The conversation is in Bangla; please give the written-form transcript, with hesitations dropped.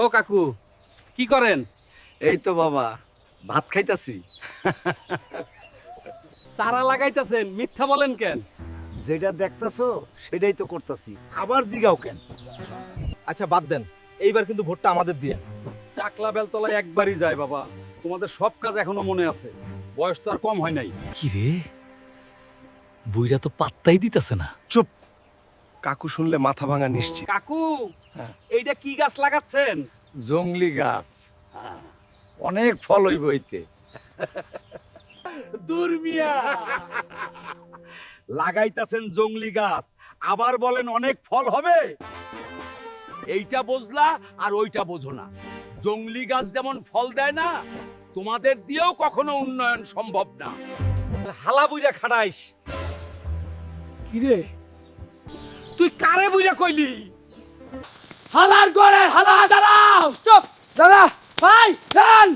ও কাকু কি করেন? এই তো বাবা ভাত খাইতাছি। চারা লাগাইতেছেন, মিথ্যা বলেন কেন? যেটা দেখতাছো সেটাই তো করতাছি, আবার জিগাও কেন? আচ্ছা বাদ দেন, এইবার কিন্তু ভোটটা আমাদের দিয়ে। টাকলা বেলতলায় একবারই যায় বাবা, তোমাদের সব কাজ এখনো মনে আছে, বয়স তো আর কম হয় নাই। কি রে, বুইরা তো পাত্তাই দিতেছে না। চুপ, কাকু শুনলে মাথা ভাঙা নিশ্চিত। কাকু এইটা কি গাছ লাগাচ্ছেন? জংলি গাছ, অনেক ফল হইব হইতে। দূর মিয়া, লাগাইতাছেন জংলি গাছ, আবার বলেন অনেক ফল হবে। এইটা বুঝলা আর ওইটা বোঝো না। জংলি গাছ যেমন ফল দেয় না, তোমাদের দিয়েও কখনো উন্নয়ন সম্ভব না। হালা বুইরা খাড়াইস। কিরে তুই কারে বুইরা কইলি? হালার ঘরে হালা দাঁড়াও। স্টপ দাদা, ভাই যান।